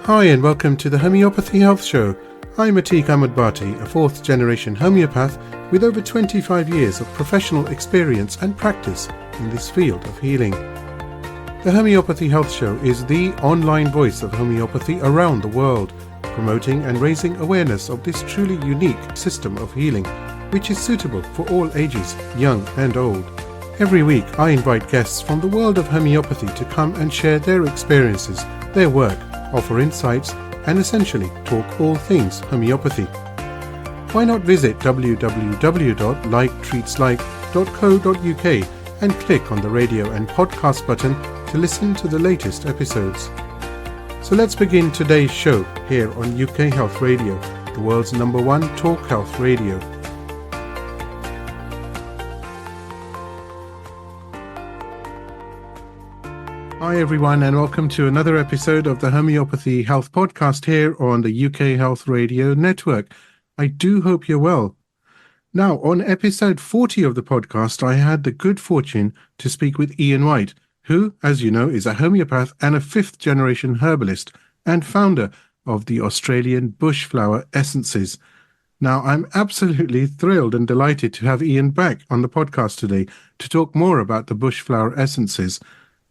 Hi and welcome to the Homeopathy Health Show. I'm Atiq Ahmed Bhatti, a fourth generation homeopath with over 25 years of professional experience and practice in this field of healing. The Homeopathy Health Show is the online voice of homeopathy around the world, promoting and raising awareness of this truly unique system of healing, which is suitable for all ages, young and old. Every week I invite guests from the world of homeopathy to come and share their experiences, their work, offer insights, and essentially talk all things homeopathy. Why not visit www.liketreatslike.co.uk and click on the radio and podcast button to listen to the latest episodes. So let's begin today's show here on UK Health Radio, the world's #1 talk health radio. Hi everyone and welcome to another episode of the Homeopathy Health Podcast here on the UK Health Radio Network. I do hope you're well. Now, on episode 40 of the podcast, I had the good fortune to speak with Ian White, who, as you know, is a homeopath and a fifth-generation herbalist and founder of the Australian Bushflower Essences. Now, I'm absolutely thrilled and delighted to have Ian back on the podcast today to talk more about the Bushflower Essences.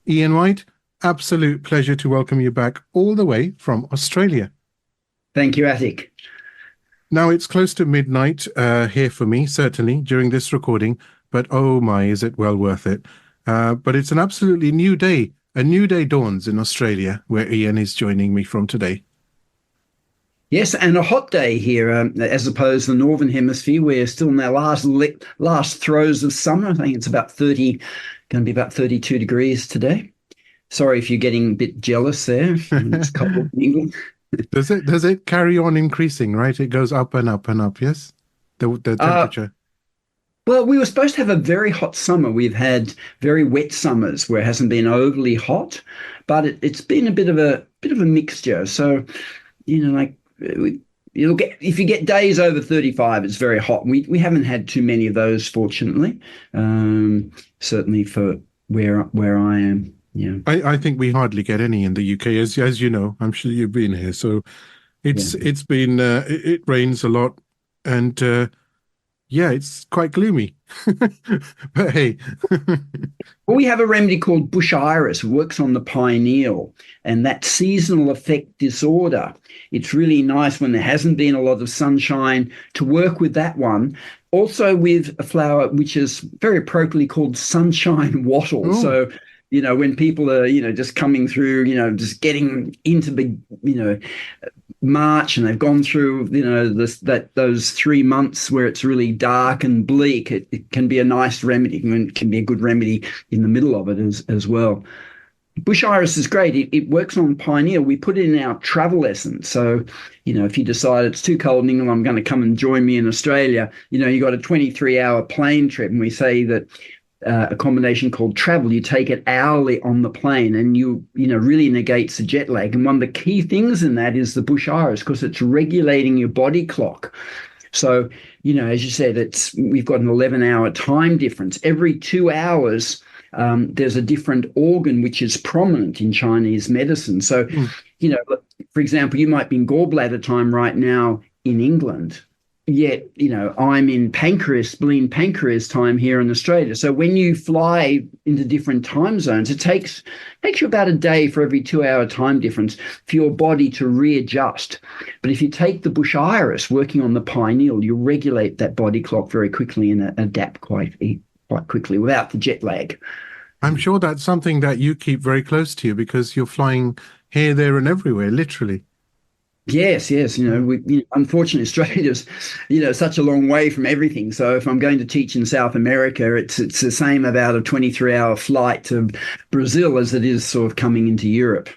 Ian White, absolute pleasure to welcome you back all the way from Australia. Thank you, Atiq. Now, it's close to midnight here for me, certainly, during this recording, but oh my, is it well worth it. But it's an absolutely new day. A new day dawns in Australia, where Ian is joining me from today. Yes, and a hot day here, as opposed to the Northern Hemisphere. We're still in our last throes of summer. I think it's going to be about 32 degrees today. Sorry if you're getting a bit jealous there. It's cold in England. Does it carry on increasing, right? It goes up and up and up, yes? The temperature. Well, we were supposed to have a very hot summer. We've had very wet summers where it hasn't been overly hot, but it's been a bit of a mixture. So, if you get days over 35, it's very hot. We haven't had too many of those, fortunately. Certainly for where I am. Yeah, I think we hardly get any in the UK, as you know. I'm sure you've been here, so it's been it rains a lot, and it's quite gloomy. But hey, well, we have a remedy called bush iris. It works on the pineal, and that seasonal effect disorder. It's really nice when there hasn't been a lot of sunshine to work with that one. Also with a flower which is very appropriately called sunshine wattle. Ooh. So, when people are, just coming through, just getting into the, March, and they've gone through, those 3 months where it's really dark and bleak, it can be a nice remedy. It can be a good remedy in the middle of it as well. Bush iris is great. It works on pineal. We put it in our travel essence. So, if you decide it's too cold in England, I'm going to come and join me in Australia, you got a 23-hour plane trip, and we say that a combination called travel, you take it hourly on the plane, and really negates the jet lag. And one of the key things in that is the bush iris, because it's regulating your body clock. So, as you said, we've got an 11-hour time difference. Every 2 hours, there's a different organ which is prominent in Chinese medicine. So, for example, you might be in gallbladder time right now in England, yet, I'm in spleen pancreas time here in Australia. So when you fly into different time zones, it takes you about a day for every 2-hour time difference for your body to readjust. But if you take the bush iris working on the pineal, you regulate that body clock very quickly and adapt quite quickly without the jet lag. I'm sure that's something that you keep very close to you because you're flying here, there, and everywhere, literally. Yes. Unfortunately, Australia's, such a long way from everything. So if I'm going to teach in South America, it's the same about a 23-hour flight to Brazil as it is sort of coming into Europe.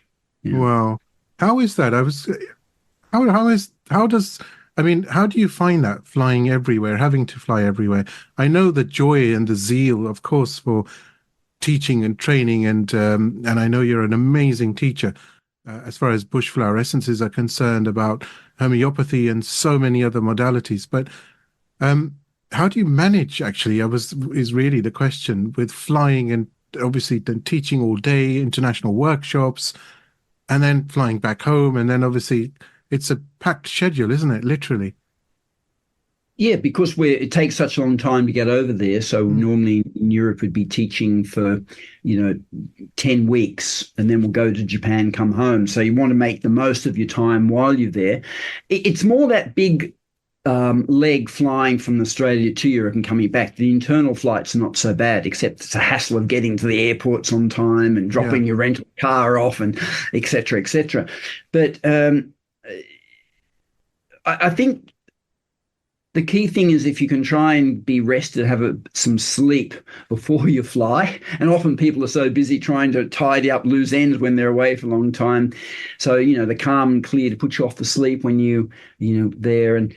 Yeah. Wow. How is that? How do you find that flying everywhere, having to fly everywhere? I know the joy and the zeal, of course, for teaching and training, and I know you're an amazing teacher. As far as bushflower essences are concerned, about homeopathy and so many other modalities. But how do you manage, actually, is really the question, with flying and obviously then teaching all day, international workshops? and then flying back home. And then obviously it's a packed schedule, isn't it? Literally. Yeah, because it takes such a long time to get over there. So Mm. normally in Europe would be teaching for, 10 weeks, and then we'll go to Japan, come home. So you want to make the most of your time while you're there. It's more that big leg flying from Australia to Europe and coming back. The internal flights are not so bad, except it's a hassle of getting to the airports on time and Yeah. dropping your rental car off and et cetera, et cetera. But I think the key thing is if you can try and be rested, have some sleep before you fly. And often people are so busy trying to tidy up loose ends when they're away for a long time. So, the calm and clear to put you off to sleep when there. And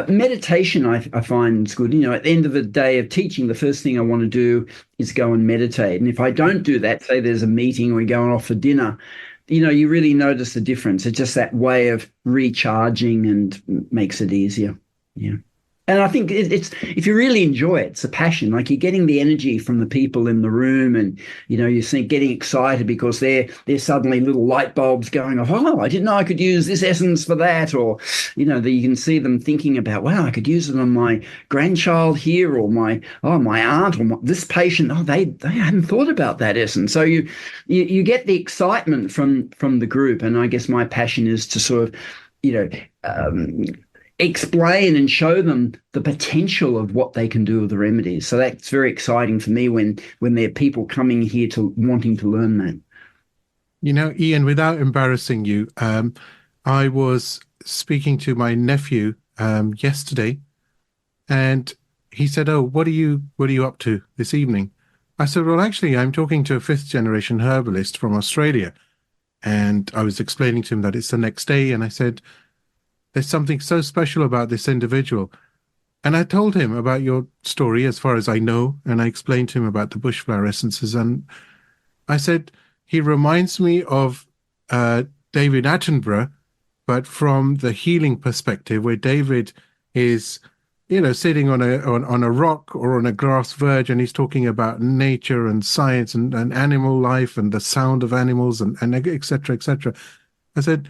meditation, I find is good. At the end of the day of teaching, the first thing I want to do is go and meditate. And if I don't do that, say there's a meeting or we're going off for dinner, you really notice the difference. It's just that way of recharging and makes it easier. Yeah. And I think it's if you really enjoy it, it's a passion. Like you're getting the energy from the people in the room, and you're getting excited because they're suddenly little light bulbs going off. Oh, I didn't know I could use this essence for that, or that you can see them thinking about, wow, I could use it on my grandchild here, or my aunt, or this patient. Oh, they hadn't thought about that essence. So you get the excitement from the group, and I guess my passion is to sort of explain and show them the potential of what they can do with the remedies. So that's very exciting for me when there are people coming here to wanting to learn that. Ian, without embarrassing you, I was speaking to my nephew yesterday, and he said, "Oh, what are you up to this evening?" I said, "Well, actually, I'm talking to a fifth generation herbalist from Australia." And I was explaining to him that it's the next day, and I said, "There's something so special about this individual." And I told him about your story as far as I know, and I explained to him about the bushflower essences. And I said, he reminds me of David Attenborough, but from the healing perspective, where David is, sitting on a rock or on a grass verge, and he's talking about nature and science and animal life and the sound of animals and et cetera, et cetera. I said,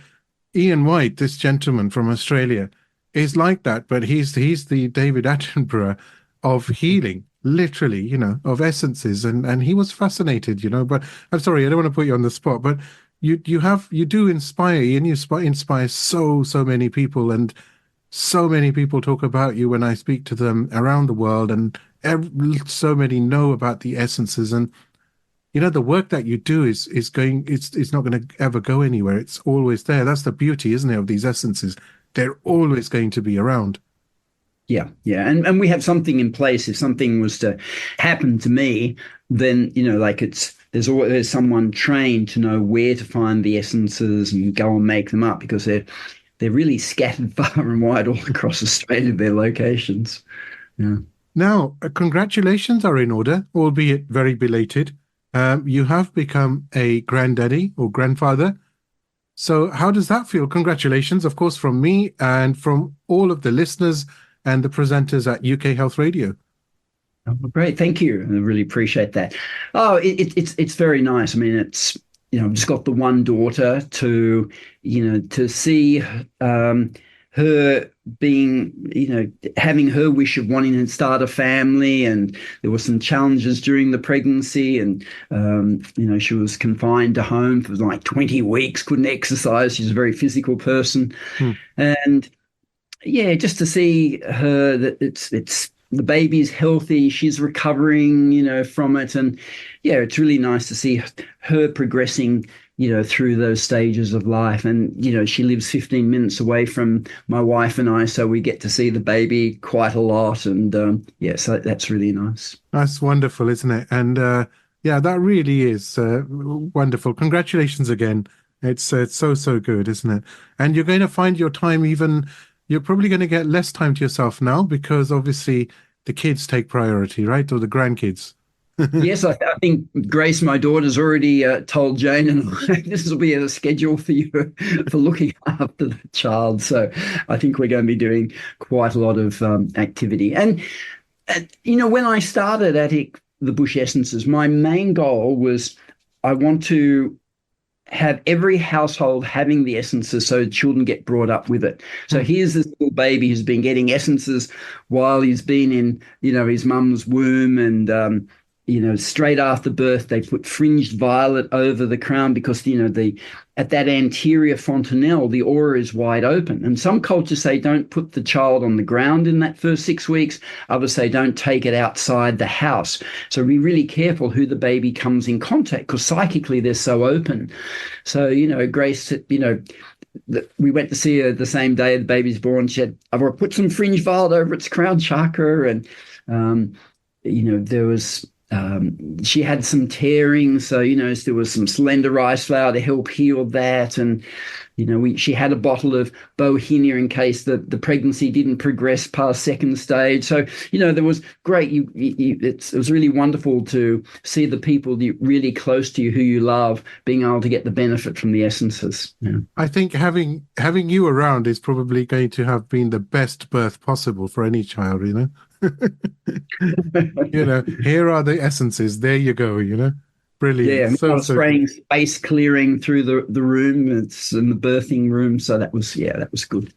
Ian White, this gentleman from Australia, is like that, but he's the David Attenborough of healing, literally, of essences, and he was fascinated, But I'm sorry, I don't want to put you on the spot, but you do inspire, Ian. You inspire so many people, and so many people talk about you when I speak to them around the world, and so many know about the essences. And the work that you do is going, it's not going to ever go anywhere. It's always there. That's the beauty, isn't it, of these essences? They're always going to be around. Yeah, yeah. And we have something in place. If something was to happen to me, then, there's someone trained to know where to find the essences and go and make them up, because they're really scattered far and wide all across Australia, their locations. Yeah. Now, congratulations are in order, albeit very belated. You have become a granddaddy or grandfather. So how does that feel? Congratulations, of course, from me and from all of the listeners and the presenters at UK Health Radio. Oh, great. Thank you. I really appreciate that. Oh, it's very nice. I mean, it's, I've just got the one daughter to see her being, having her wish of wanting to start a family. And there were some challenges during the pregnancy, and, she was confined to home for like 20 weeks, couldn't exercise. She's a very physical person. And yeah, just to see her, that it's the baby's healthy, she's recovering, from it. And yeah, it's really nice to see her progressing, through those stages of life. And, she lives 15 minutes away from my wife and I, so we get to see the baby quite a lot. And so that's really nice. That's wonderful, isn't it? And yeah, that really is wonderful. Congratulations again. It's so good, isn't it? And you're going to find your time you're probably going to get less time to yourself now, because obviously the kids take priority, right? Or the grandkids. Yes, I think Grace, my daughter's already told Jane, and this will be a schedule for you for looking after the child. So I think we're going to be doing quite a lot of activity. And, when I started at the Bush Essences, my main goal was I want to have every household having the essences so children get brought up with it. So here's this little baby who's been getting essences while he's been in, his mum's womb, and straight after birth, they put fringed violet over the crown because, at that anterior fontanelle, the aura is wide open. And some cultures say don't put the child on the ground in that first 6 weeks. Others say don't take it outside the house. So be really careful who the baby comes in contact, because psychically they're so open. So, Grace, we went to see her the same day the baby's born. She said, I've put some fringed violet over its crown chakra. And, there was... she had some tearing, so there was some slender rice flour to help heal that, and she had a bottle of bohinia in case the pregnancy didn't progress past second stage. So there was great. It was really wonderful to see the people really close to you, who you love, being able to get the benefit from the essences. Yeah. I think having you around is probably going to have been the best birth possible for any child. Here are the essences. There you go. Brilliant. Yeah, So spraying space clearing through the room. It's in the birthing room, so that was good.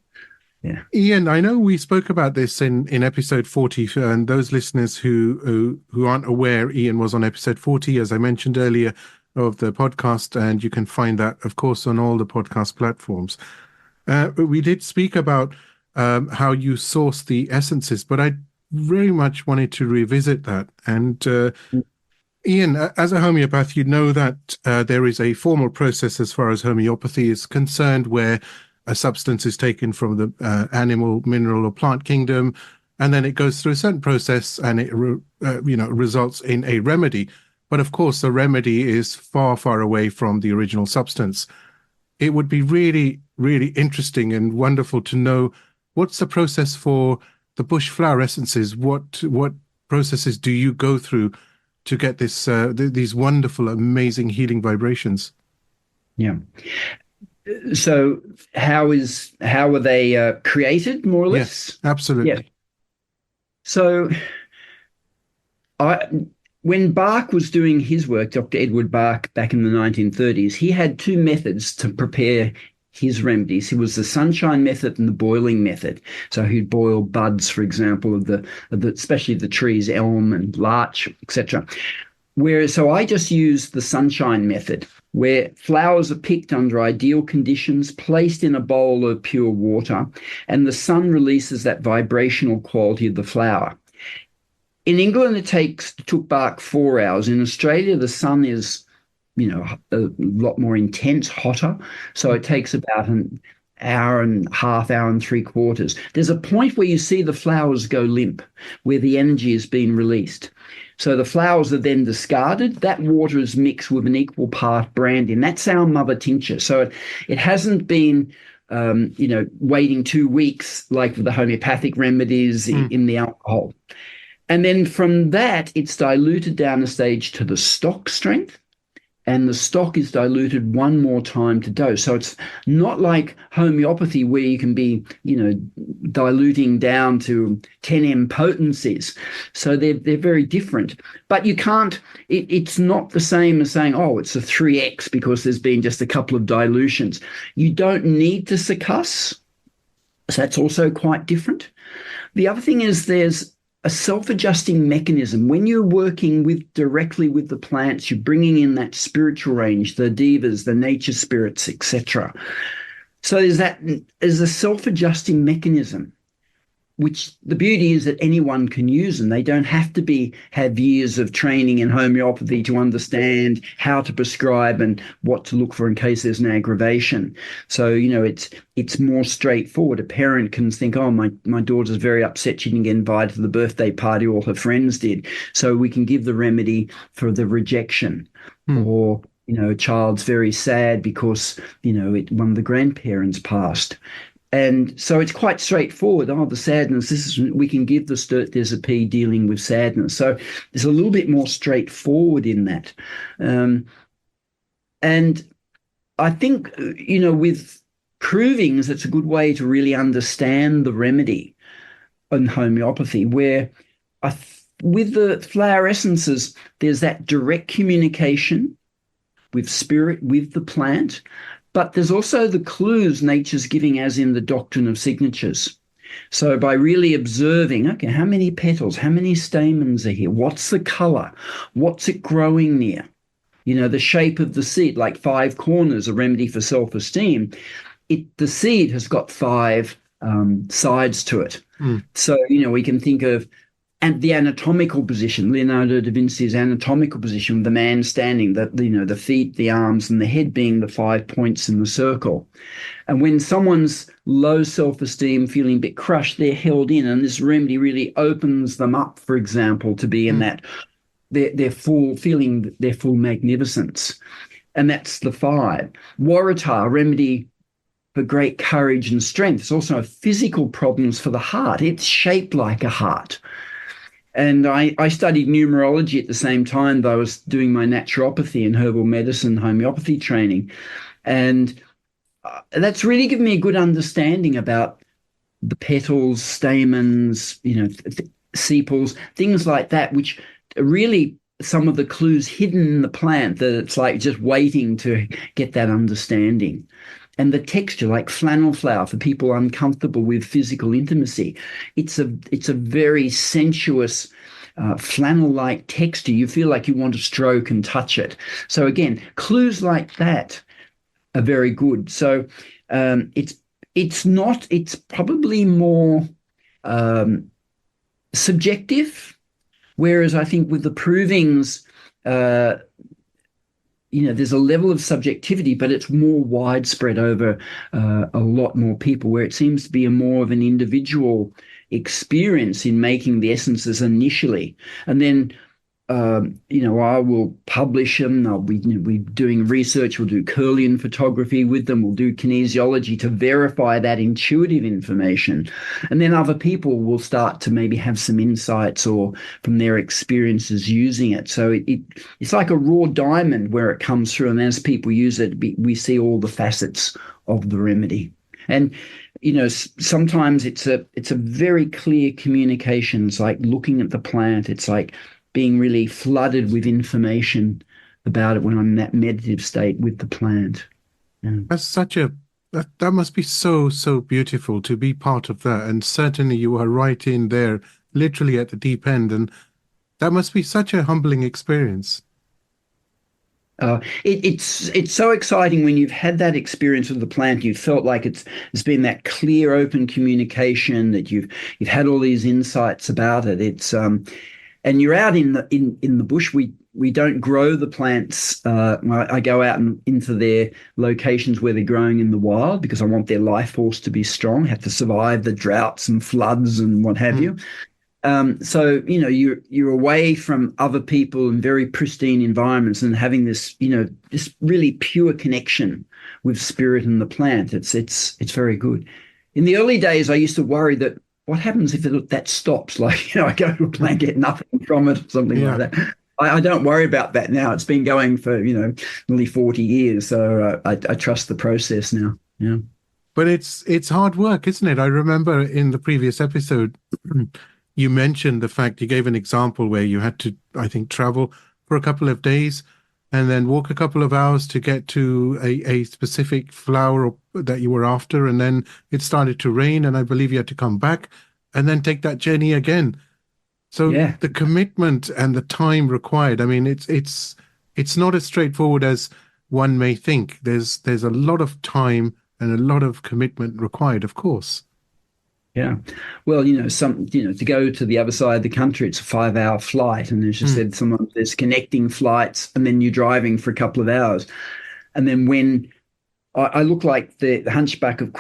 Yeah, Ian, I know we spoke about this in episode 40, and those listeners who aren't aware, Ian was on episode 40, as I mentioned earlier, of the podcast, and you can find that, of course, on all the podcast platforms. We did speak about how you source the essences, but I very much wanted to revisit that. And Ian, as a homeopath, you know that there is a formal process as far as homeopathy is concerned, where a substance is taken from the animal, mineral, or plant kingdom, and then it goes through a certain process, and it results in a remedy. But of course, the remedy is far, far away from the original substance. It would be really, really interesting and wonderful to know what's the process for the bush flower essences. What processes do you go through to get this these wonderful, amazing healing vibrations? Yeah. So how were they created, more or less? Yes, absolutely. Yeah. So when Bach was doing his work, Dr. Edward Bach, back in the 1930s, he had two methods to prepare his remedies. He was the sunshine method and the boiling method. So he'd boil buds, for example, of the especially the trees, elm and larch, etc. So I just used the sunshine method, where flowers are picked under ideal conditions, placed in a bowl of pure water, and the sun releases that vibrational quality of the flower. In England, it took Bach 4 hours. In Australia, the sun is, a lot more intense, hotter. So it takes about an hour and a half, hour and 3/4. There's a point where you see the flowers go limp, where the energy has been released. So the flowers are then discarded. That water is mixed with an equal part brandy, and that's our mother tincture. So it hasn't been, waiting 2 weeks like with the homeopathic remedies in the alcohol. And then from that, it's diluted down a stage to the stock strength, and the stock is diluted one more time to dose. So it's not like homeopathy where you can be, diluting down to 10 potencies. So they're very different. But you can't, it's not the same as saying, oh, it's a 3x because there's been just a couple of dilutions. You don't need to succuss. So that's also quite different. The other thing is there's a self-adjusting mechanism. When you're working directly with the plants, you're bringing in that spiritual range, the devas, the nature spirits, etc. So there's a self-adjusting mechanism, which the beauty is that anyone can use them. They don't have to have years of training in homeopathy to understand how to prescribe and what to look for in case there's an aggravation. So, it's more straightforward. A parent can think, oh, my daughter's very upset she didn't get invited to the birthday party all her friends did. So we can give the remedy for the rejection. Or, a child's very sad because, one of the grandparents passed. And so it's quite straightforward. Oh, the sadness, we can give the Sturt-Desipé dealing with sadness. So there's a little bit more straightforward in that. And I think, with provings, it's a good way to really understand the remedy in homeopathy, where with the flower essences, there's that direct communication with spirit, with the plant. But there's also the clues nature's giving, as in the doctrine of signatures. So by really observing, okay, how many petals, how many stamens are here? What's the color? What's it growing near? The shape of the seed, like 5 corners, a remedy for self-esteem. The seed has got 5 sides to it. So, we can think of the anatomical position, Leonardo da Vinci's anatomical position, the man standing, the feet, the arms, and the head being the 5 points in the circle. And when someone's low self-esteem, feeling a bit crushed, they're held in, and this remedy really opens them up, for example, to be in that their full feeling, their full magnificence. And that's the 5. Waratah, remedy for great courage and strength. It's also physical problems for the heart. It's shaped like a heart. And I studied numerology at the same time, though I was doing my naturopathy and herbal medicine homeopathy training. And that's really given me a good understanding about the petals, stamens, sepals, things like that, which are really some of the clues hidden in the plant, that it's like just waiting to get that understanding. And the texture, like flannel flower, for people uncomfortable with physical intimacy, it's a very sensuous flannel-like texture. You feel like you want to stroke and touch it. So again, clues like that are very good. So it's probably more subjective, whereas I think with the provings, there's a level of subjectivity, but it's more widespread over a lot more people, where it seems to be more of an individual experience in making the essences initially. And then, I will publish them. I'll be doing research. We'll do Kirlian photography with them. We'll do kinesiology to verify that intuitive information. And then other people will start to maybe have some insights or from their experiences using it. So it's like a raw diamond where it comes through. And as people use it, we see all the facets of the remedy. And sometimes it's a very clear communication. It's like looking at the plant. It's like being really flooded with information about it when I'm in that meditative state with the plant. That's that must be so beautiful to be part of that. And certainly you are right in there, literally at the deep end. And that must be such a humbling experience. It's so exciting when you've had that experience with the plant. You've felt like it's been that clear, open communication, that you've had all these insights about it. It's and you're out in the bush. We don't grow the plants. I go out into their locations where they're growing in the wild, because I want their life force to be strong, have to survive the droughts and floods and what have you. So you're away from other people in very pristine environments, and having this this really pure connection with spirit and the plant. It's very good. In the early days, I used to worry that what happens if that stops? Like, I go to a plant, get nothing from it, or something like that. I don't worry about that now. It's been going for nearly 40 years, so I trust the process now. Yeah. But it's hard work, isn't it? I remember in the previous episode, you mentioned the fact, you gave an example where you had to, I think, travel for a couple of days and then walk a couple of hours to get to a specific flower that you were after. And then it started to rain, and I believe you had to come back and then take that journey again. So the commitment and the time required, I mean, it's not as straightforward as one may think. There's a lot of time and a lot of commitment required, of course. Yeah. Well, to go to the other side of the country, it's a 5-hour flight. And as you said, sometimes there's connecting flights, and then you're driving for a couple of hours. And then when I look like the hunchback of,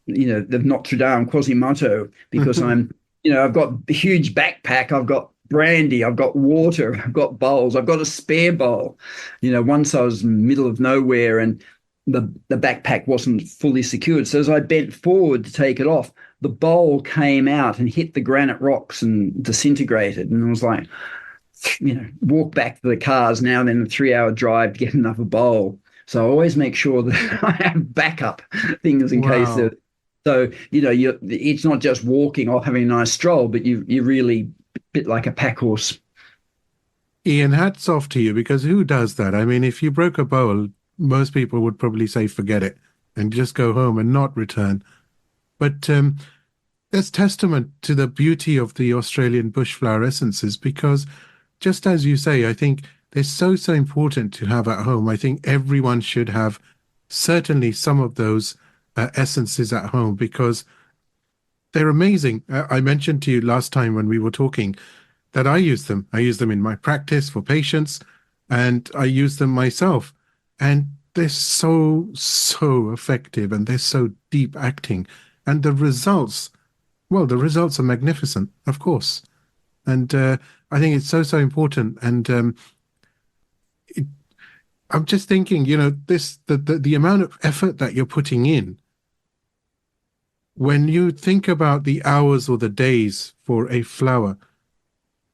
the Notre Dame, Quasimodo, because I've got a huge backpack. I've got brandy. I've got water. I've got bowls. I've got a spare bowl. Once I was in the middle of nowhere and the backpack wasn't fully secured. So as I bent forward to take it off, the bowl came out and hit the granite rocks and disintegrated. And I was like, walk back to the cars now, then a 3-hour drive to get another bowl. So I always make sure that I have backup things in case of. So, it's not just walking or having a nice stroll, but you're really a bit like a pack horse. Ian, hats off to you, because who does that? I mean, if you broke a bowl, most people would probably say forget it and just go home and not return. But that's testament to the beauty of the Australian bush flower essences, because just as you say, I think they're so important to have at home. I think everyone should have certainly some of those essences at home, because they're amazing. I mentioned to you last time when we were talking that I use them. I use them in my practice for patients, and I use them myself. And they're so effective, and they're so deep acting. And the results, well, the results are magnificent, of course. And I think it's so important. And it, I'm just thinking, the amount of effort that you're putting in, when you think about the hours or the days for a flower,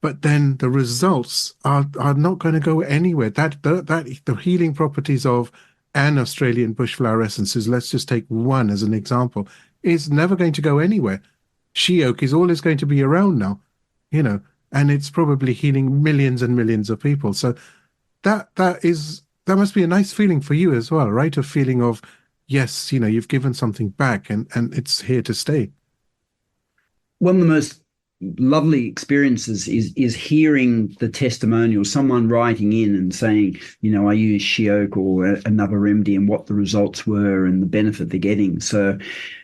but then the results are not going to go anywhere. The healing properties of an Australian bush flower essences, let's just take one as an example, is never going to go anywhere. She oak is always going to be around now, and it's probably healing millions and millions of people. So that must be a nice feeling for you as well, right? A feeling of, yes, you've given something back, and it's here to stay. One of the most lovely experiences is hearing the testimonial, someone writing in and saying, I use she oak or another remedy, and what the results were and the benefit they're getting. So,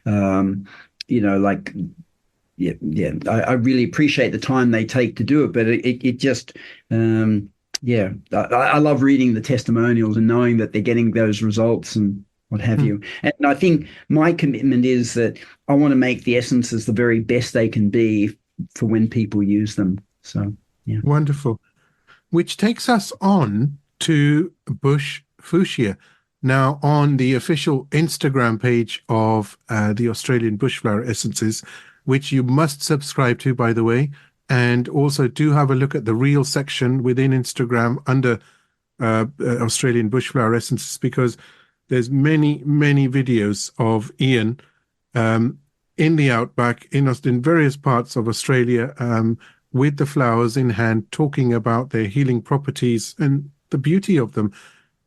like, yeah, I really appreciate the time they take to do it, but it just, I love reading the testimonials and knowing that they're getting those results and what have Hmm. you. And I think my commitment is that I want to make the essences the very best they can be for when people use them. So, yeah. Wonderful. Which takes us on to Bush Fuchsia. Now, on the official Instagram page of the Australian Bushflower Essences, which you must subscribe to, by the way, and also do have a look at the Reel section within Instagram under Australian Bushflower Essences, because there's many videos of Ian in the outback in various parts of Australia, with the flowers in hand, talking about their healing properties and the beauty of them.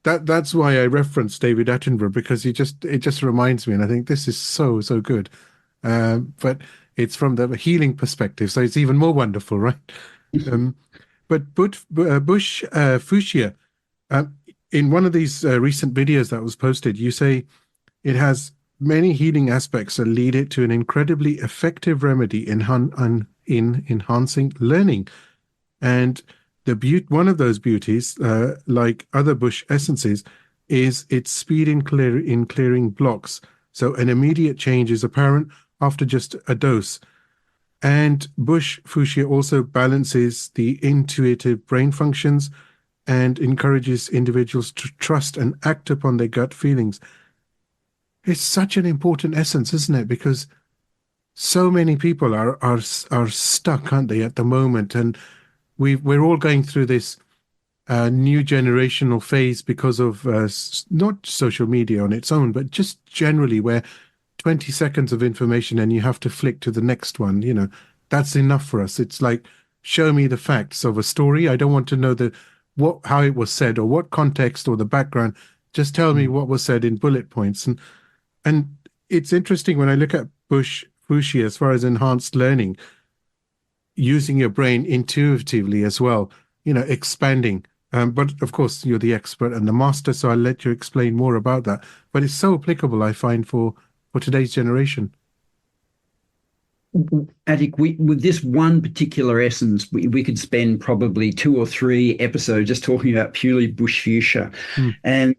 That's why I referenced David Attenborough, because it just reminds me, and I think this is so good. But it's from the healing perspective, so it's even more wonderful, right? Um, Bush Fuchsia, uh, in one of these recent videos that was posted, you say it has many healing aspects that lead it to an incredibly effective remedy in enhancing learning. And one of those beauties, like other bush essences, is its speed in clearing blocks. So an immediate change is apparent after just a dose. And bush fuchsia also balances the intuitive brain functions and encourages individuals to trust and act upon their gut feelings. It's such an important essence, isn't it? Because so many people are stuck, aren't they, at the moment? And we're all going through this new generational phase because of not social media on its own, but just generally, where 20 seconds of information and you have to flick to the next one. That's enough for us. It's like, show me the facts of a story. I don't want to know how it was said or what context or the background. Just tell me what was said in bullet points. And it's interesting when I look at Bush Fuchsia as far as enhanced learning, using your brain intuitively as well, expanding. But of course, you're the expert and the master, so I'll let you explain more about that. But it's so applicable, I find, for today's generation. Attic, with this one particular essence, we could spend probably 2 or 3 episodes just talking about purely bush fuchsia. Hmm. And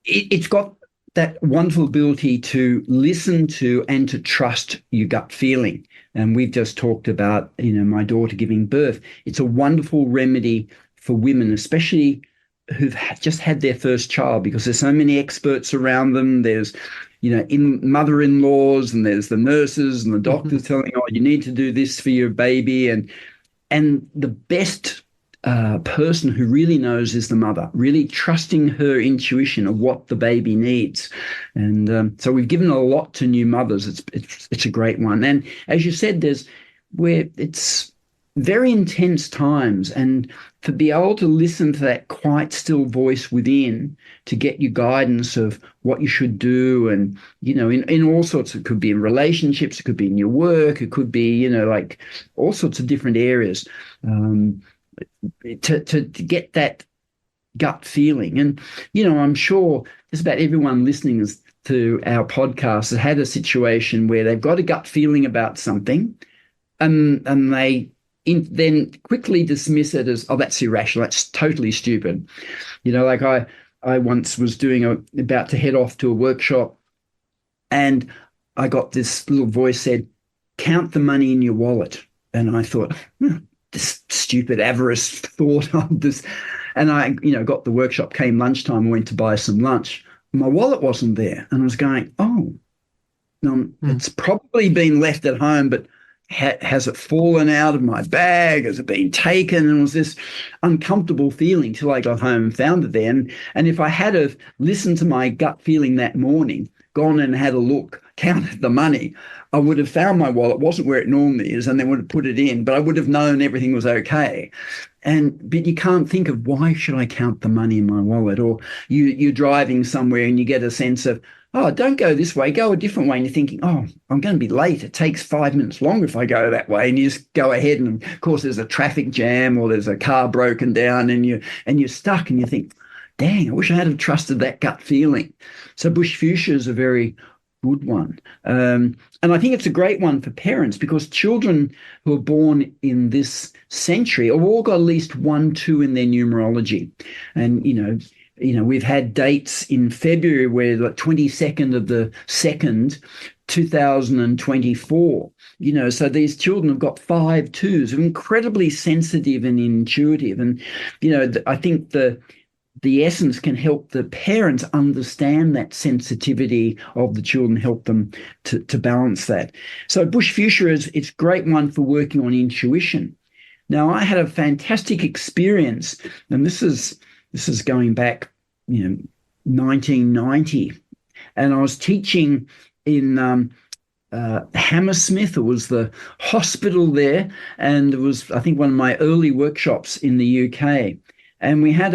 it's got that wonderful ability to listen to and to trust your gut feeling. And we've just talked about, my daughter giving birth. It's a wonderful remedy for women, especially who've just had their first child, because there's so many experts around them. There's, mother-in-laws, and there's the nurses and the doctors telling, oh, you need to do this for your baby. And the best person who really knows is the mother, really trusting her intuition of what the baby needs. And so we've given a lot to new mothers. It's a great one. And as you said, it's very intense times, and to be able to listen to that quiet, still voice within to get you guidance of what you should do. And, in all sorts, it could be in relationships, it could be in your work, it could be, like all sorts of different areas, to get that gut feeling. And, I'm sure just about everyone listening to our podcast has had a situation where they've got a gut feeling about something, and they then quickly dismiss it as, oh, that's irrational, that's totally stupid. Like I once was about to head off to a workshop, and I got this little voice said, count the money in your wallet. And I thought, this stupid avarice thought of this. And I, got the workshop, came lunchtime, went to buy some lunch. My wallet wasn't there. And I was going, oh, it's probably been left at home, but has it fallen out of my bag? Has it been taken? And it was this uncomfortable feeling till I got home and found it there. And if I had have listened to my gut feeling that morning, gone and had a look, counted the money, I would have found my wallet wasn't where it normally is, and then would have put it in, but I would have known everything was okay. But you can't think of, why should I count the money in my wallet? Or you're driving somewhere and you get a sense of, oh, don't go this way, go a different way. And you're thinking, oh, I'm going to be late. It takes 5 minutes longer if I go that way. And you just go ahead, and of course there's a traffic jam, or there's a car broken down, and you're stuck, and you think, dang, I wish I had have trusted that gut feeling. So bush fuchsia is a very good one. And I think it's a great one for parents, because children who are born in this century have all got at least 1, 2 in their numerology. And, we've had dates in February where the 22nd of the 2nd, 2024, so these children have got 5 2s, incredibly sensitive and intuitive. And, I think the essence can help the parents understand that sensitivity of the children, help them to balance that. So bush fuchsia it's a great one for working on intuition. Now, I had a fantastic experience, and this is going back, 1990, and I was teaching in Hammersmith. It was the hospital there, and it was, I think, one of my early workshops in the UK. And we had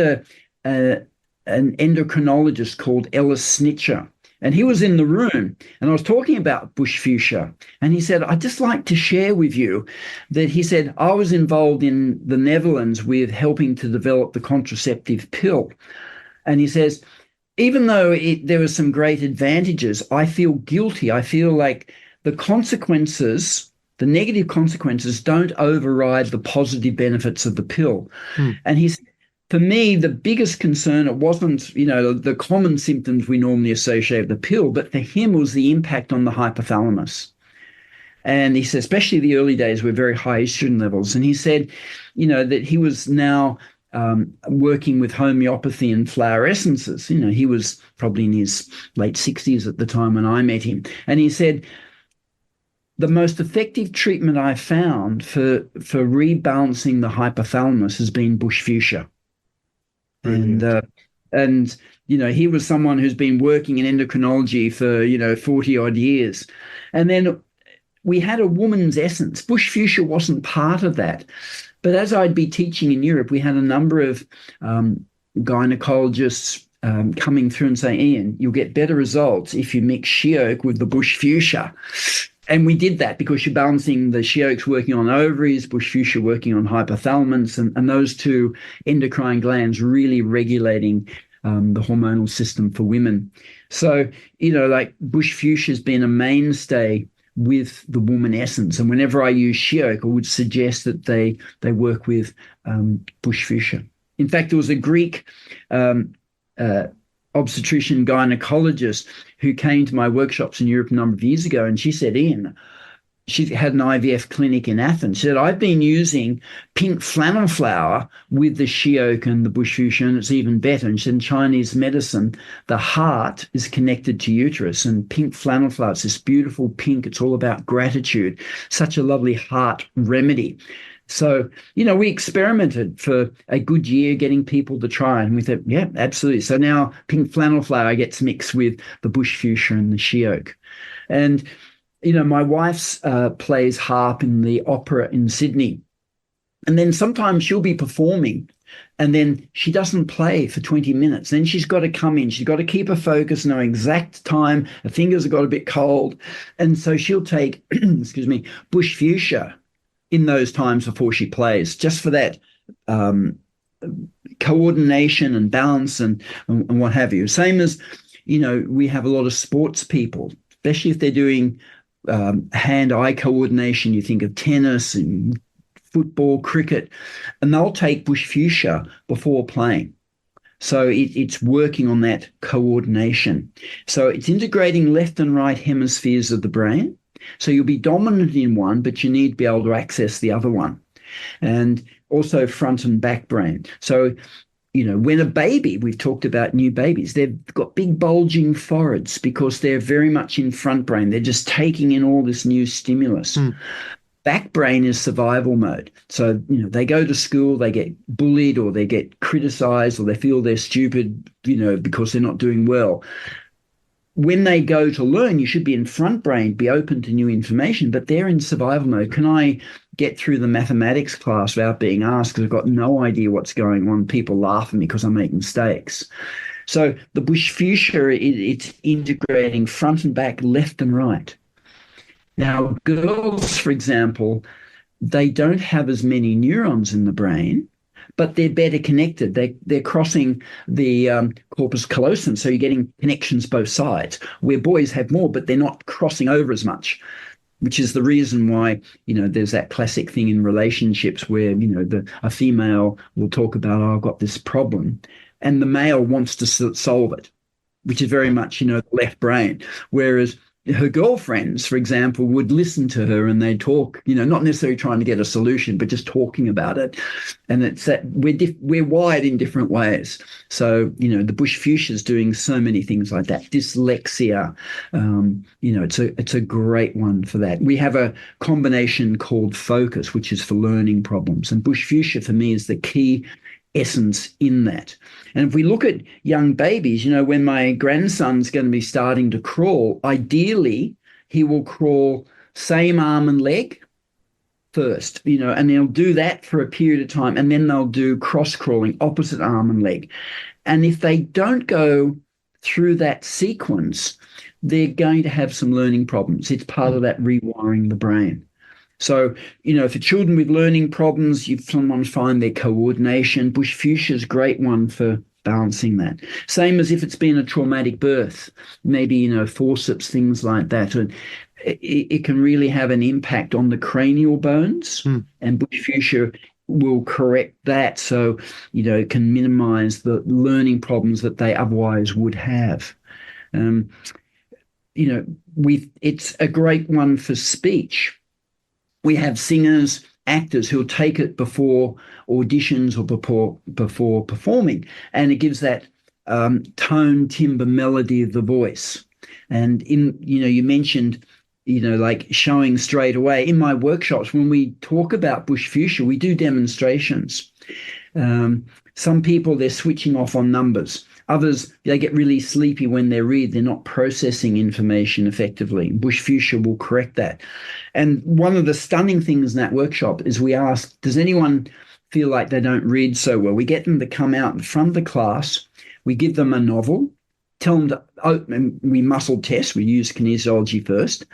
an endocrinologist called Ellis Snitcher, and he was in the room, and I was talking about bush fuchsia, and he said, I'd just like to share with you that, he said, I was involved in the Netherlands with helping to develop the contraceptive pill. And he says, even though there were some great advantages, I feel guilty. I feel like the negative consequences don't override the positive benefits of the pill. And he said, for me, the biggest concern, it wasn't, the common symptoms we normally associate with the pill, but for him was the impact on the hypothalamus. And he said, especially the early days were very high estrogen levels. And he said, that he was now working with homeopathy and flower essences. He was probably in his late 60s at the time when I met him. And he said, the most effective treatment I found for rebalancing the hypothalamus has been bush fuchsia. Brilliant. And he was someone who's been working in endocrinology for 40 odd years. And then we had a woman's essence. Bush fuchsia wasn't part of that, but as I'd be teaching in Europe, we had a number of gynecologists coming through and saying, Ian, you'll get better results if you mix she oak with the bush fuchsia. And we did that because you're balancing the she oaks working on ovaries, bush fuchsia working on hypothalamus, and those two endocrine glands really regulating the hormonal system for women. So, like bush fuchsia has been a mainstay with the woman essence. And whenever I use she oak, I would suggest that they work with bush fuchsia. In fact, there was a Greek obstetrician gynecologist who came to my workshops in Europe a number of years ago, and she said, Ian, she had an IVF clinic in Athens. She said, I've been using pink flannel flower with the she oak and the bush fuchsia, and it's even better. And she said, in Chinese medicine, the heart is connected to uterus, and pink flannel flower, it's this beautiful pink. It's all about gratitude. Such a lovely heart remedy. So, we experimented for a good year getting people to try, and we thought, yeah, absolutely. So now pink flannel flower gets mixed with the bush fuchsia and the she oak. And, my wife plays harp in the opera in Sydney. And then sometimes she'll be performing and then she doesn't play for 20 minutes. Then she's got to come in. She's got to keep her focus, know exact time. Her fingers have got a bit cold. And so she'll take, excuse me, bush fuchsia in those times before she plays, just for that coordination and balance and what have you. Same as, we have a lot of sports people, especially if they're doing hand-eye coordination. You think of tennis and football, cricket, and they'll take bush fuchsia before playing. So it's working on that coordination. So it's integrating left and right hemispheres of the brain. So you'll be dominant in one, but you need to be able to access the other one. And also front and back brain. So, when a baby, we've talked about new babies, they've got big bulging foreheads because they're very much in front brain. They're just taking in all this new stimulus. Back brain is survival mode. So, they go to school, they get bullied or they get criticized or they feel they're stupid, because they're not doing well. When they go to learn, you should be in front brain, be open to new information, but they're in survival mode. Can I get through the mathematics class without being asked because I've got no idea what's going on? People laugh at me because I make mistakes. So the bush fuchsia, it's integrating front and back, left and right. Now, girls, for example, they don't have as many neurons in the brain, but they're better connected. They're crossing the corpus callosum, so you're getting connections both sides, where boys have more, but they're not crossing over as much, which is the reason why, there's that classic thing in relationships where, a female will talk about, oh, I've got this problem, and the male wants to solve it, which is very much, the left brain, whereas her girlfriends, for example, would listen to her and they talk, not necessarily trying to get a solution, but just talking about it. And it's that we're wired in different ways. So, the bush fuchsia is doing so many things like that. Dyslexia, it's a great one for that. We have a combination called focus, which is for learning problems. And bush fuchsia for me is the key essence in that. And if we look at young babies, when my grandson's going to be starting to crawl, ideally he will crawl same arm and leg first, and they'll do that for a period of time, and then they'll do cross crawling, opposite arm and leg. And if they don't go through that sequence, they're going to have some learning problems. It's part of that rewiring the brain. So, for children with learning problems, you sometimes find their coordination. Bush fuchsia is a great one for balancing that. Same as if it's been a traumatic birth, maybe, forceps, things like that. And it can really have an impact on the cranial bones, and bush fuchsia will correct that. So, it can minimize the learning problems that they otherwise would have. It's a great one for speech. We have singers, actors who'll take it before auditions or before performing, and it gives that tone, timbre, melody of the voice. And you mentioned, like showing straight away. In my workshops, when we talk about bush fuchsia, we do demonstrations. Some people, they're switching off on numbers. Others, they get really sleepy when they read. They're not processing information effectively. Bush fuchsia will correct that. And one of the stunning things in that workshop is we ask, does anyone feel like they don't read so well? We get them to come out in front of the class. We give them a novel, tell them to and we muscle test. We use kinesiology first.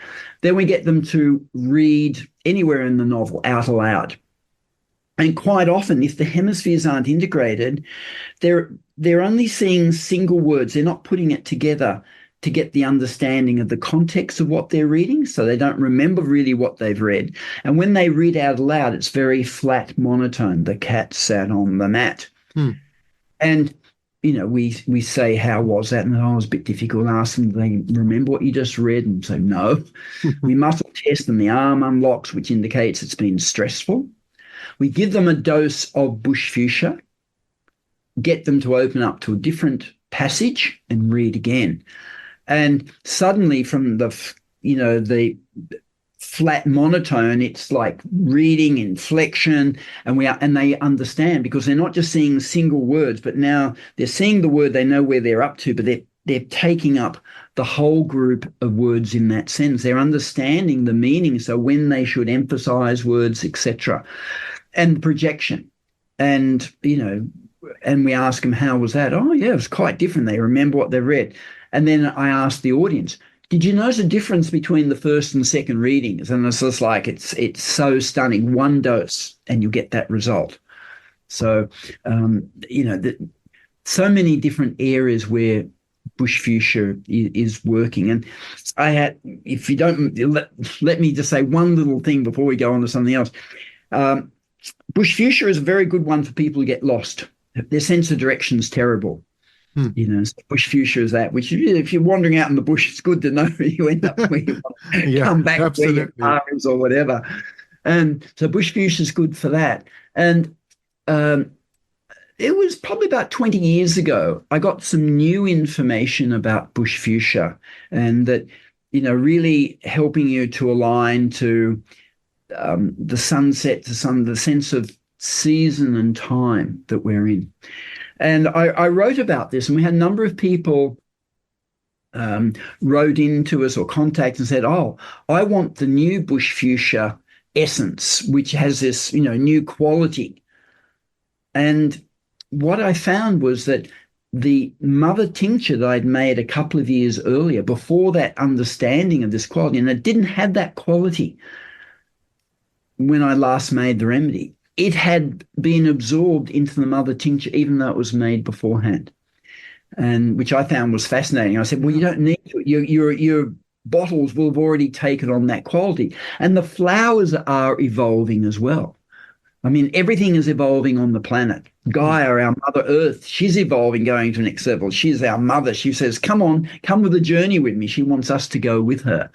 Then we get them to read anywhere in the novel out aloud. And quite often, if the hemispheres aren't integrated, they're only seeing single words. They're not putting it together to get the understanding of the context of what they're reading, so they don't remember really what they've read. And when they read out loud, it's very flat monotone. The cat sat on the mat. And, we say, how was that? And it was a bit difficult. Ask them, do they remember what you just read? And say, no. We muscle test and the arm unlocks, which indicates it's been stressful. We give them a dose of bush fuchsia, get them to open up to a different passage and read again. And suddenly from the flat monotone, it's like reading inflection, and they understand, because they're not just seeing single words, but now they're seeing the word, they know where they're up to, but they're taking up the whole group of words in that sentence. They're understanding the meaning, so when they should emphasize words, etc. and projection. And, and we ask them, how was that? Oh, yeah, it was quite different. They remember what they read. And then I asked the audience, did you notice a difference between the first and second readings? And it's just like, it's so stunning. One dose and you get that result. So, so many different areas where bush fuchsia is working. And if you don't, let me just say one little thing before we go on to something else. Bush fuchsia is a very good one for people who get lost. Their sense of direction is terrible. Bush fuchsia is that, which if you're wandering out in the bush, it's good to know you end up where you want to come back absolutely. where your car is or whatever. And so bush fuchsia is good for that. And it was probably about 20 years ago, I got some new information about bush fuchsia, and that, really helping you to align to the sunset, to the sense of season and time that we're in. And I wrote about this, and we had a number of people wrote into us or contact and said, oh, I want the new bush fuchsia essence, which has this, new quality. And what I found was that the mother tincture that I'd made a couple of years earlier, before that understanding of this quality, and it didn't have that quality when I last made the remedy. It had been absorbed into the mother tincture, even though it was made beforehand, and which I found was fascinating. I said, well, you don't need to. Your bottles will have already taken on that quality, and the flowers are evolving as well. I mean, everything is evolving on the planet. Gaia, our Mother Earth, she's evolving, going to the next level. She's our mother. She says, come on, come with the journey with me. She wants us to go with her.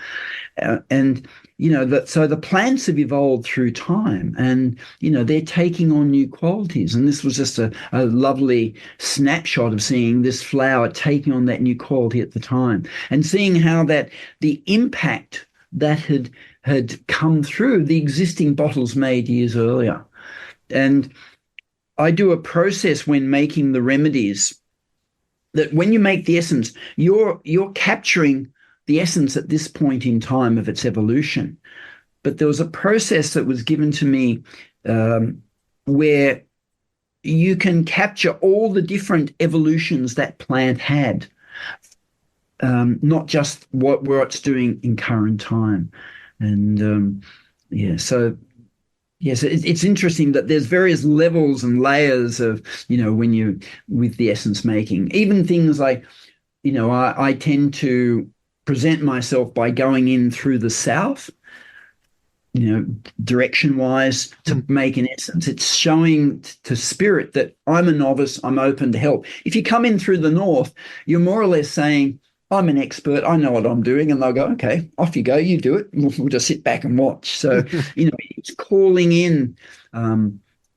So the plants have evolved through time, and, they're taking on new qualities. And this was just a lovely snapshot of seeing this flower taking on that new quality at the time, and seeing how that the impact that had come through the existing bottles made years earlier. And I do a process when making the remedies that when you make the essence, you're capturing the essence at this point in time of its evolution. But there was a process that was given to me where you can capture all the different evolutions that plant had, not just where it's doing in current time. And so yes, it's interesting that there's various levels and layers of, when you with the essence making, even things like, I tend to present myself by going in through the south, direction wise, to make an essence. It's showing to spirit that I'm a novice, I'm open to help. If you come in through the north, you're more or less saying, I'm an expert, I know what I'm doing. And they'll go, okay, off you go, you do it. We'll just sit back and watch. So, it's calling in the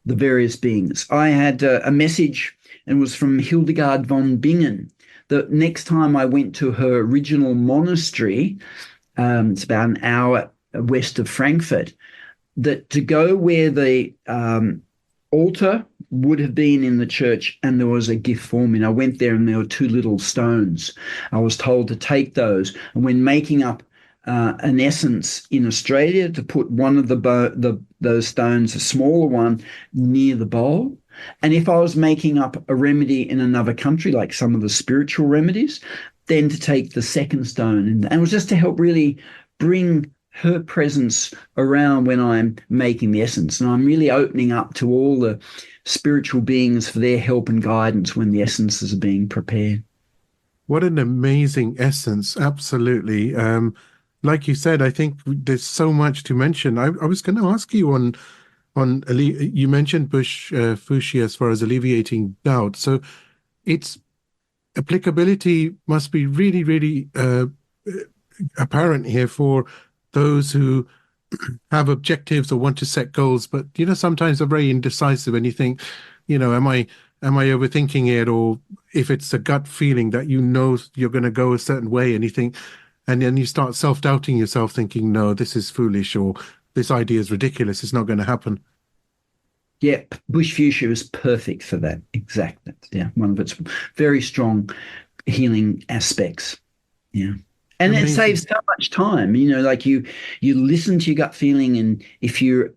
various beings. I had a message, and it was from Hildegard von Bingen. The next time I went to her original monastery, it's about an hour west of Frankfurt, that to go where the altar would have been in the church, and there was a gift for me. And I went there, and there were 2 little stones. I was told to take those, and when making up an essence in Australia, to put one of those stones, a smaller one, near the bowl. And if I was making up a remedy in another country, like some of the spiritual remedies, then to take the second stone. And it was just to help really bring her presence around when I'm making the essence. And I'm really opening up to all the spiritual beings for their help and guidance when the essences are being prepared. What an amazing essence. Absolutely. Like you said, I think there's so much to mention. I was going to ask you you mentioned bush fuchsia as far as alleviating doubt. So its applicability must be really, really apparent here for those who have objectives or want to set goals, but sometimes they're very indecisive, and you think, am I overthinking it? Or if it's a gut feeling that you're going to go a certain way, and you think, and then you start self-doubting yourself, thinking, no, this is foolish, or this idea is ridiculous, it's not going to happen. Yeah, bush fuchsia is perfect for that. Exactly. Yeah, one of its very strong healing aspects. Yeah. And amazing. It saves so much time, like you listen to your gut feeling, and if you're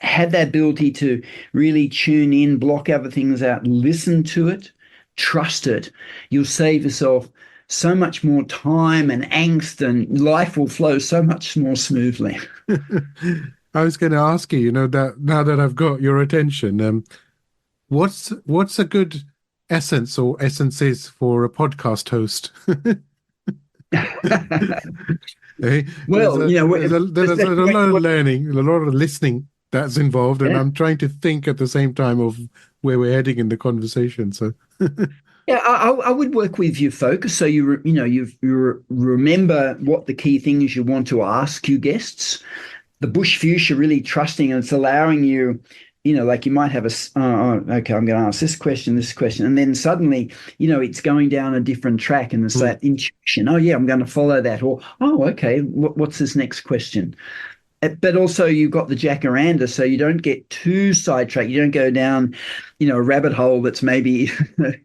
have that ability to really tune in, block other things out, listen to it, trust it, you'll save yourself so much more time and angst, and life will flow so much more smoothly. I was going to ask you, that now that I've got your attention, what's a good essence or essences for a podcast host? Eh? There's Well, a, you know, there's a lot of learning, a lot of listening that's involved, and yeah, I'm trying to think at the same time of where we're heading in the conversation. So, yeah, I would work with your focus, so you remember what the key things you want to ask your guests. The bush fuchsia really trusting, and it's allowing you, like you might have okay, I'm going to ask this question, and then suddenly, it's going down a different track, and it's mm, that intuition. Oh yeah, I'm going to follow that, or oh okay, what's this next question? But also you've got the jacaranda, so you don't get too sidetracked. You don't go down, a rabbit hole that's maybe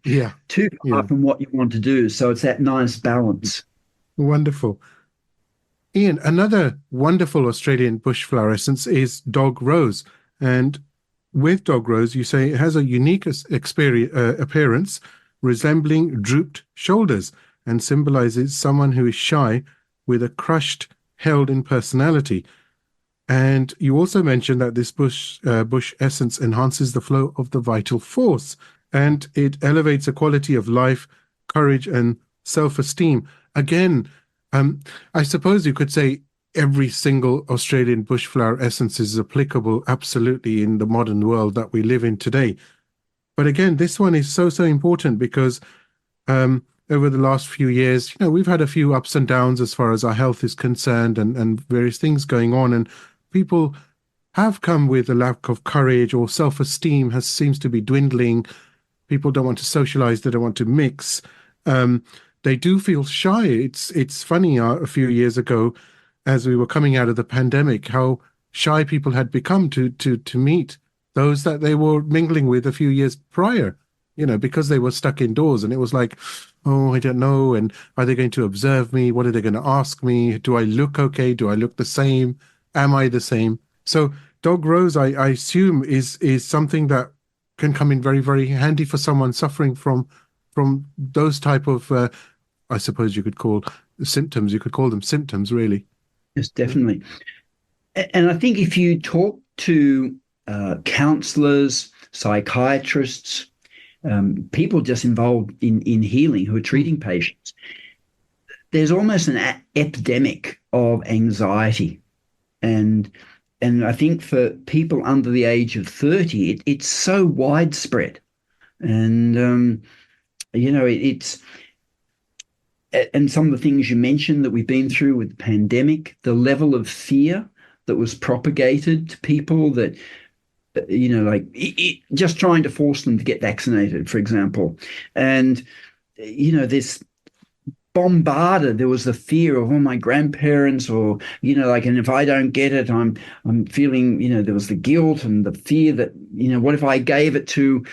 yeah, too yeah, far from what you want to do. So it's that nice balance. wonderful. Ian, another wonderful Australian bush flower essence is Dog Rose. And with Dog Rose, you say it has a unique appearance resembling drooped shoulders and symbolizes someone who is shy with a crushed, held in personality. And you also mentioned that this bush essence enhances the flow of the vital force, and it elevates the quality of life, courage, and self-esteem. Again, I suppose you could say every single Australian bush flower essence is applicable absolutely in the modern world that we live in today. But again, this one is so important because over the last few years, we've had a few ups and downs as far as our health is concerned, and various things going on, and people have come with a lack of courage, or self-esteem has seems to be dwindling. People don't want to socialize, they don't want to mix. They do feel shy. It's funny, a few years ago, as we were coming out of the pandemic, how shy people had become to meet those that they were mingling with a few years prior, because they were stuck indoors. And it was like, oh, I don't know. And are they going to observe me? What are they going to ask me? Do I look okay? Do I look the same? Am I the same? So Dog Rose, I assume, is something that can come in very, very handy for someone suffering from those type of, I suppose you could call symptoms. You could call them symptoms, really. Yes, definitely. And I think if you talk to counselors, psychiatrists, people just involved in healing who are treating patients, there's almost an epidemic of anxiety. And I think for people under the age of 30, it's so widespread. And it's and some of the things you mentioned that we've been through with the pandemic, the level of fear that was propagated to people, that like just trying to force them to get vaccinated, for example. And this bombarded, there was the fear of, oh, my grandparents, or like, and if I don't get it, I'm feeling, there was the guilt and the fear that, what if I gave it to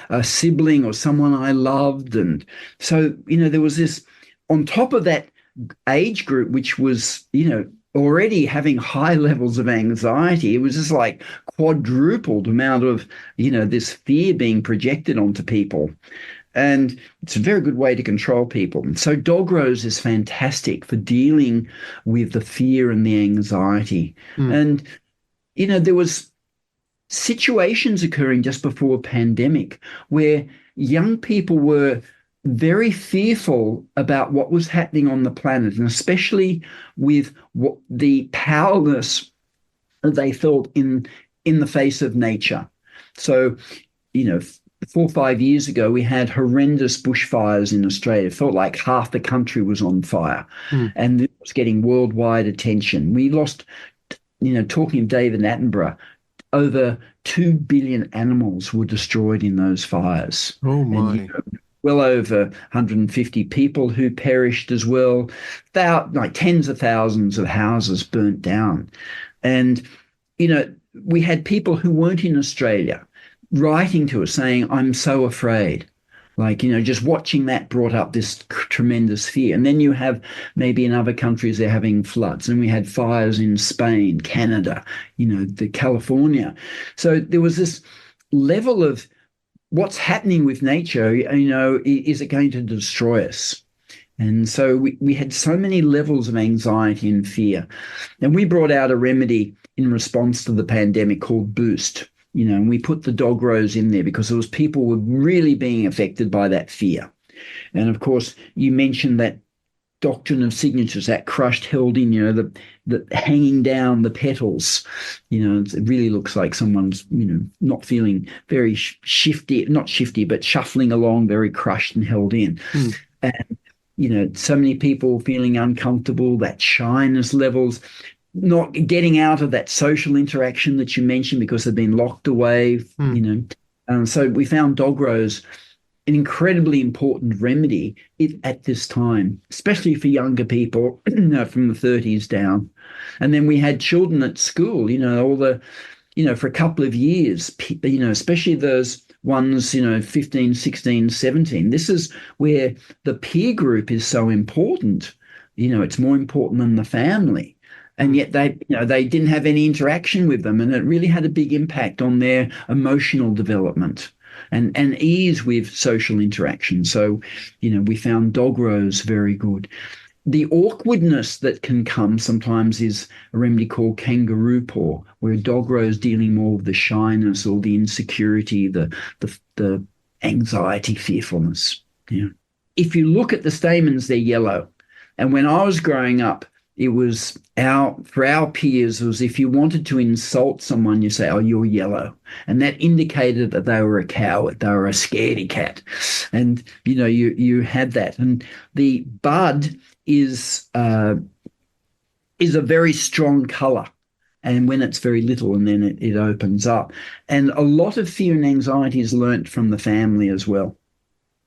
a sibling or someone I loved. And so there was this on top of that age group, which was already having high levels of anxiety. It was just like quadrupled amount of this fear being projected onto people. And it's a very good way to control people. So Dog Rose is fantastic for dealing with the fear and the anxiety. Mm, And, there was situations occurring just before a pandemic where young people were very fearful about what was happening on the planet, and especially with what the powerless they felt in the face of nature. So, 4 or 5 years ago, we had horrendous bushfires in Australia. It felt like half the country was on fire, mm. and it was getting worldwide attention. We lost, talking of David Attenborough, over 2 billion animals were destroyed in those fires. Oh And my. well over 150 people who perished as well. Like tens of thousands of houses burnt down. And, we had people who weren't in Australia writing to us saying, I'm so afraid. Like, just watching that brought up this tremendous fear. And then you have maybe in other countries, they're having floods. And we had fires in Spain, Canada, the California. So there was this level of what's happening with nature, is it going to destroy us? And so we had so many levels of anxiety and fear. And we brought out a remedy in response to the pandemic called Boost. And we put the Dog Rose in there because there was people were really being affected by that fear. And of course, you mentioned that doctrine of signatures, that crushed, held in, the hanging down the petals. It really looks like someone's, not feeling very shifty, not shifty, but shuffling along, very crushed and held in. And, so many people feeling uncomfortable, that shyness levels, not getting out of that social interaction that you mentioned because they've been locked away, So we found Dog Rose an incredibly important remedy at this time, especially for younger people, from the 30s down. And then we had children at school, for a couple of years, especially those ones, 15, 16, 17. This is where the peer group is so important. It's more important than the family. And yet they didn't have any interaction with them. And it really had a big impact on their emotional development and ease with social interaction. So, we found Dog Rose very good. The awkwardness that can come sometimes is a remedy called kangaroo paw, where Dog Rose dealing more with the shyness or the insecurity, the anxiety, fearfulness. If you look at the stamens, they're yellow. And when I was growing up, it was for our peers, it was if you wanted to insult someone, you say, "Oh, you're yellow." And that indicated that they were a coward, they were a scaredy cat. And, you had that. And the bud is a very strong color. And when it's very little, and then it opens up. And a lot of fear and anxiety is learnt from the family as well.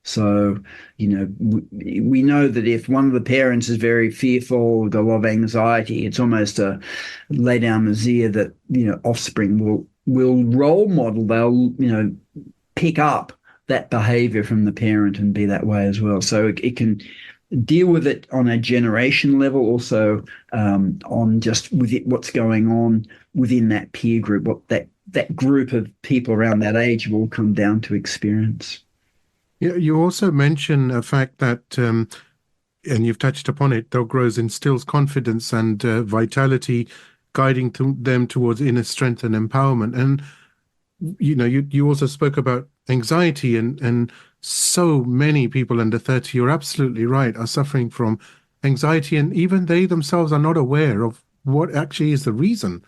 So, we know that if one of the parents is very fearful, with a lot of anxiety, it's almost a lay down busier that, offspring will role model, they'll, pick up that behavior from the parent and be that way as well. So it can deal with it on a generation level, also on just with it, what's going on within that peer group, what that group of people around that age will come down to experience. Yeah, you also mention a fact that, and you've touched upon it, Dog Rose instills confidence and vitality, guiding them towards inner strength and empowerment. And, you also spoke about anxiety, and so many people under 30, you're absolutely right, are suffering from anxiety, and even they themselves are not aware of what actually is the reason.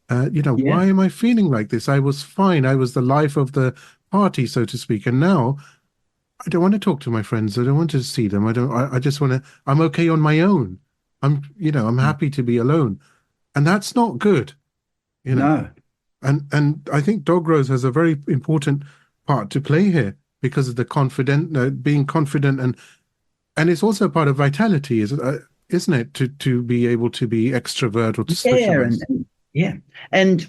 Why am I feeling like this? I was fine. I was the life of the party, so to speak. And now I don't want to talk to my friends. I don't want to see them. I just want to, I'm okay on my own. I'm happy to be alone. And that's not good, No. And I think Dog Rose has a very important part to play here because of the being confident, and it's also part of vitality, isn't it? To be able to be extrovert or to socialize. And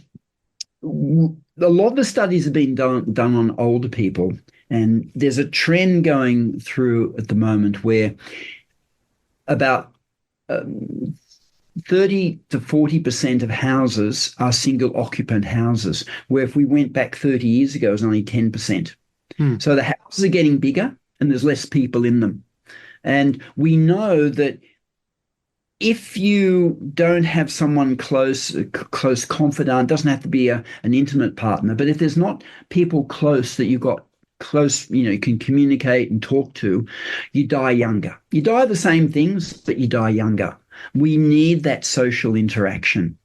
a lot of the studies have been done on older people. And there's a trend going through at the moment where about 30 to 40% of houses are single occupant houses, where if we went back 30 years ago, it was only 10%. So the houses are getting bigger and there's less people in them. And we know that if you don't have someone close confidant, doesn't have to be an intimate partner, but if there's not people close that you've got close, you can communicate and talk to, you die younger. You die of the same things, but you die younger. We need that social interaction.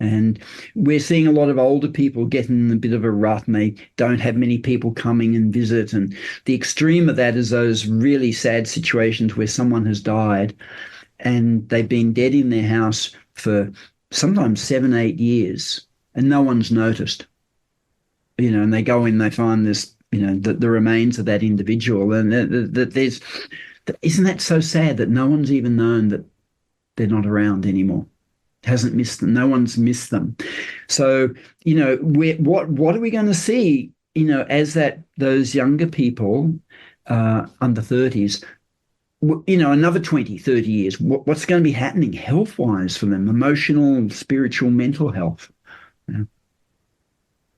And we're seeing a lot of older people getting in a bit of a rut, and they don't have many people coming and visit. And the extreme of that is those really sad situations where someone has died and they've been dead in their house for sometimes 7, 8 years and no one's noticed. And they go in, they find this, the remains of that individual, and isn't that so sad that no one's even known that they're not around anymore? Hasn't missed them. No one's missed them. So, what are we going to see? As those younger people under 30s, another 20, 30 years, what's going to be happening health-wise for them, emotional, spiritual, mental health? Yeah.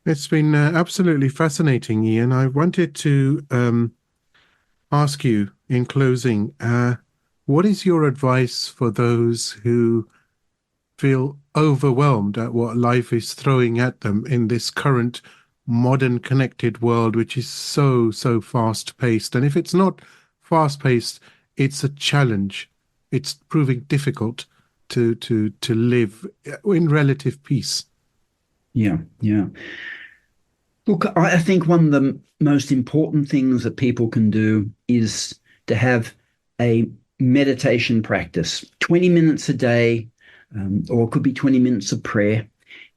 It's been absolutely fascinating, Ian. I wanted to ask you in closing, what is your advice for those who feel overwhelmed at what life is throwing at them in this current modern connected world, which is so fast-paced? And if it's not fast-paced, it's a challenge. It's proving difficult to live in relative peace. Yeah. Look, I think one of the most important things that people can do is to have a meditation practice, 20 minutes a day, or it could be 20 minutes of prayer.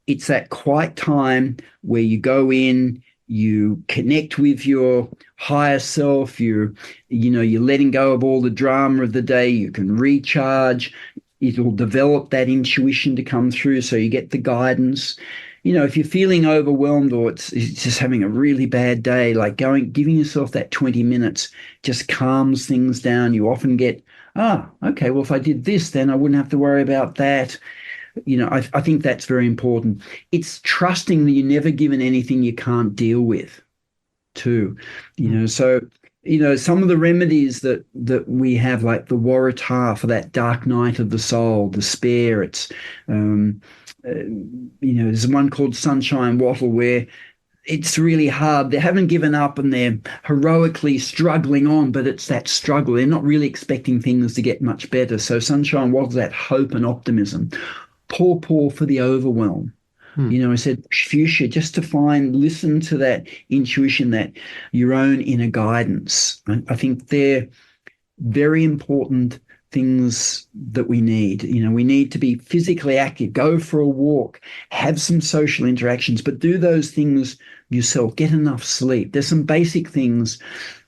It's that quiet time where you go in, you connect with your higher self, you're letting go of all the drama of the day, you can recharge, it'll develop that intuition to come through so you get the guidance. If you're feeling overwhelmed or it's just having a really bad day, like giving yourself that 20 minutes just calms things down. You often get, okay, well, if I did this, then I wouldn't have to worry about that. I think that's very important. It's trusting that you're never given anything you can't deal with, too. So, some of the remedies that we have, like the Waratah for that dark night of the soul, despair. It's, there's one called Sunshine Wattle where it's really hard. They haven't given up and they're heroically struggling on, but it's that struggle. They're not really expecting things to get much better. So Sunshine Wattle's that hope and optimism. Paw for the overwhelm. I said, Fuchsia, just to listen to that intuition, that your own inner guidance. I think they're very important things that we need. We need to be physically active, go for a walk, have some social interactions, but do those things yourself. Get enough sleep. There's some basic things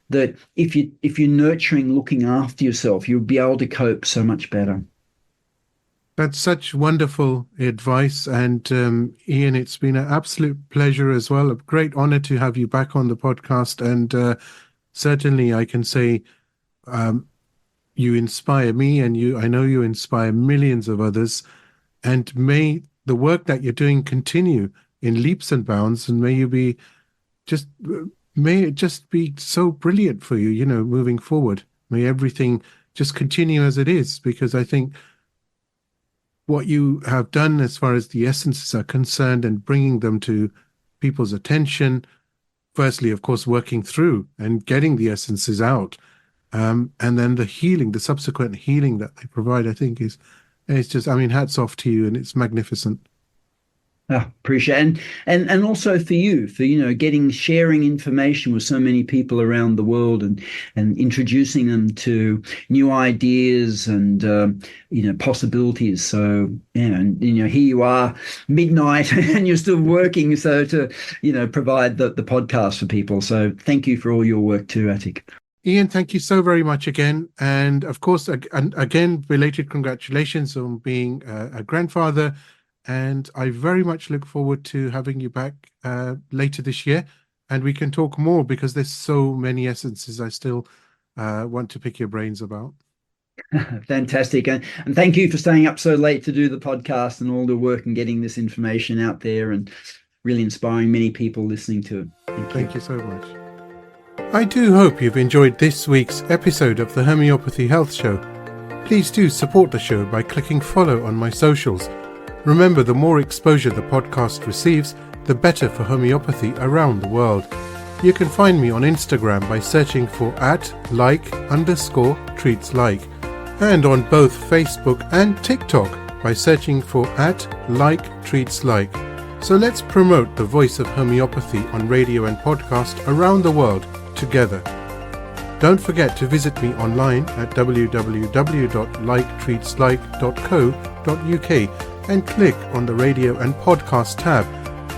that if you're nurturing, looking after yourself, you'll be able to cope so much better. That's such wonderful advice. And Ian, it's been an absolute pleasure as well. A great honor to have you back on the podcast. And certainly I can say you inspire me, and I know you inspire millions of others. And may the work that you're doing continue in leaps and bounds, and may it just be so brilliant for you, moving forward. May everything just continue as it is, because I think what you have done as far as the essences are concerned and bringing them to people's attention, firstly, of course, working through and getting the essences out, and then the subsequent healing that they provide, I think it's just, hats off to you, and it's magnificent. Appreciate it. And also for you, sharing information with so many people around the world and introducing them to new ideas and possibilities. So here you are, midnight, and you're still working. So to provide the podcast for people. So thank you for all your work too, Atik. Ian, thank you so very much again. And of course, again, belated congratulations on being a grandfather. And I very much look forward to having you back later this year, and we can talk more, because there's so many essences I still want to pick your brains about. Fantastic. And thank you for staying up so late to do the podcast and all the work and getting this information out there and really inspiring many people listening to it. Thank you so much. I do hope you've enjoyed this week's episode of the Homeopathy Health Show. Please do support the show by clicking follow on my socials. Remember, the more exposure the podcast receives, the better for homeopathy around the world. You can find me on Instagram by searching for @like_treatslike, and on both Facebook and TikTok by searching for @like_treatslike. So let's promote the voice of homeopathy on radio and podcast around the world together. Don't forget to visit me online at www.liketreatslike.co.uk and click on the radio and podcast tab.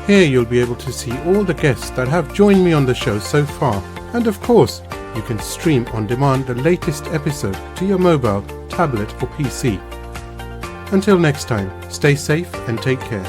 Here you'll be able to see all the guests that have joined me on the show so far. And of course, you can stream on demand the latest episode to your mobile, tablet or PC. Until next time, stay safe and take care.